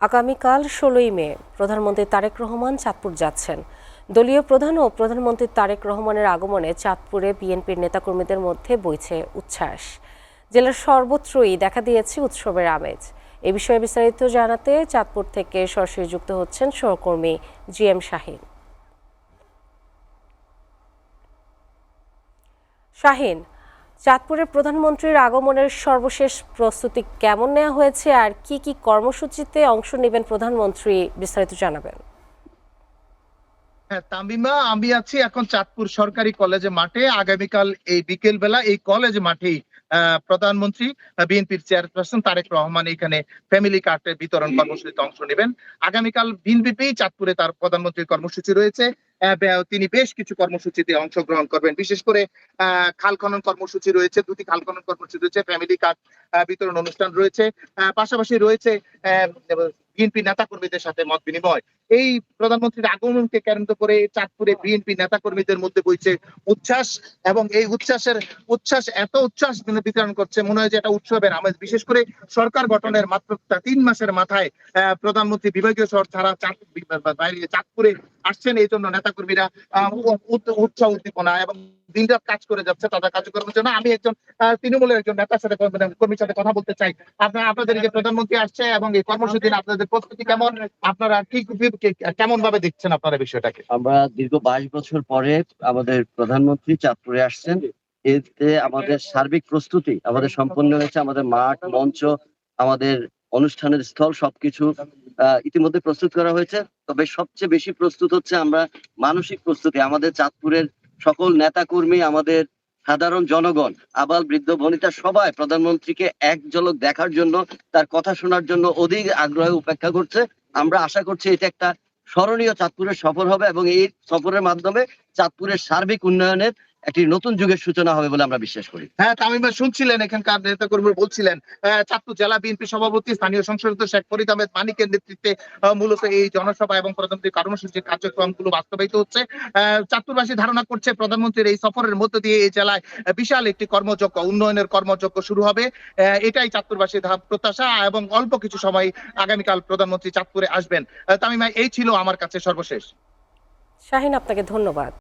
আগামীকাল ১৬ই মে প্রধানমন্ত্রী তারেক রহমান চাঁদপুর যাচ্ছেন। দলীয় প্রধান ও প্রধানমন্ত্রী তারেক রহমানের আগমনে চাঁদপুরে বিএনপির নেতাকর্মীদের মধ্যে বইছে উচ্ছ্বাস। জেলার সর্বত্রই দেখা দিয়েছে উৎসবের আমেজ। এ বিষয়ে বিস্তারিত জানাতে চাঁদপুর থেকে সরাসরি যুক্ত হচ্ছেন সহকর্মী জিএম শাহিন। শাহিন, চাঁদপুরের প্রধানমন্ত্রীর আগমনের সর্বশেষ প্রস্তুতি কেমন নেওয়া হয়েছে আর কি কি কর্মসূচিতে অংশ নেবেন প্রধানমন্ত্রী, বিস্তারিত জানাবেন। হ্যাঁ তামিমা, আমি আছি এখন চাঁদপুর সরকারি কলেজ মাঠে। আগামীকাল এই বিকেল বেলা এই কলেজ মাঠেই প্রধানমন্ত্রী বিএনপির চেয়ারপারসন তারেক রহমান এখানে ফ্যামিলি কার্ডের বিতরণ কর্মসূচিতে অংশ নেবেন। আগামীকাল দিনব্যাপী চাঁদপুরে তার প্রধানমন্ত্রীর কর্মসূচি রয়েছে। তিনি বেশ কিছু কর্মসূচিতে অংশগ্রহণ করবেন। বিশেষ করে খাল খনন কর্মসূচি রয়েছে, দুটি খাল খনন কর্মসূচি রয়েছে, ফ্যামিলি কার্ড বিতরণ অনুষ্ঠান রয়েছে, পাশাপাশি রয়েছে বিএনপি নেতা কর্মীদের সাথে মত বিনিময়। এই প্রধানমন্ত্রীর আগমনকে কেন্দ্র করে চাঁদপুরে বিএনপি নেতা কর্মীদের মধ্যে বইছে উচ্ছ্বাস, এবং এই এত উচ্ছ্বাস বিতরণ করছে, মনে হয় যে এটা উৎসবের আমেজ। বিশেষ করে সরকার গঠনের মাত্র ৩ মাসের মাথায় প্রধানমন্ত্রী বিভাগীয় শহর ছাড়া বাইরে চাঁদপুরে আসছেন। এই জন্য নেতা কর্মীরা উৎসাহ উদ্দীপনা এবং দিনরাত কাজ করে যাচ্ছে তাদের কার্যক্রমের জন্য। আমি একজন তৃণমূলের একজন নেতার সাথে কর্মীর সাথে কথা বলতে চাই। আপনাদের যে প্রধানমন্ত্রী আসছে এবং এই কর্মসূচি আপনাদের প্রস্তুতি কেমন, আপনারা কি কেমন ভাবে দেখছেন আপনারা বিষয়টাকে? আমরা দীর্ঘ 22 বছর পরে আমাদের প্রধানমন্ত্রী চাঁদপুরে আসছেন। এতে আমাদের সার্বিক প্রস্তুতি আমাদের সম্পন্ন হয়েছে। আমাদের মাঠ, মঞ্চ, আমাদের অনুষ্ঠানের স্থল সবকিছু ইতিমধ্যে প্রস্তুত করা হয়েছে। তবে সবচেয়ে বেশি প্রস্তুত হচ্ছে আমরা মানসিক প্রস্তুতি। আমাদের চাঁদপুরের সকল নেতাকর্মী, আমাদের সাধারণ জনগণ, আবাল বৃদ্ধ বনিতা সবাই প্রধানমন্ত্রীকে এক ঝলক দেখার জন্য, তার কথা শোনার জন্য অধিক আগ্রহে উপেক্ষা করছে। আমরা আশা করছি এটা একটা স্মরণীয় চাঁদপুরের সফর হবে এবং এই সফরের মাধ্যমে চাঁদপুরের সার্বিক উন্নয়নের একটি নতুন যুগের সূচনা হবে বলে আমরা বিশ্বাস করি। হ্যাঁ তামিম ভাই, শুনছিলেন এখানকার নেতা কর্মী বলছিলেন চাঁদপুর জেলা বিএনপি সভাপতি স্থানীয় সংসদ শেখ ফরিদ আহমেদ মানিকের নেতৃত্বে মূলত এই জনসভা এবং প্রধানমন্ত্রীর কর্মসূচির কার্যক্রমগুলো বাস্তবায়িত হচ্ছে। চাঁদপুরবাসী ধারণা করছে প্রধানমন্ত্রীর এই সফরের মধ্য দিয়ে এই জেলায় বিশাল একটি কর্মযজ্ঞ, উন্নয়নের কর্মযজ্ঞ শুরু হবে। এটাই চাঁদপুরবাসীর প্রত্যাশা এবং অল্প কিছু সময় আগামীকাল প্রধানমন্ত্রী চাঁদপুরে আসবেন। তামিম ভাই, এই ছিল আমার কাছে সর্বশেষ। শাহিন, আপনাকে ধন্যবাদ।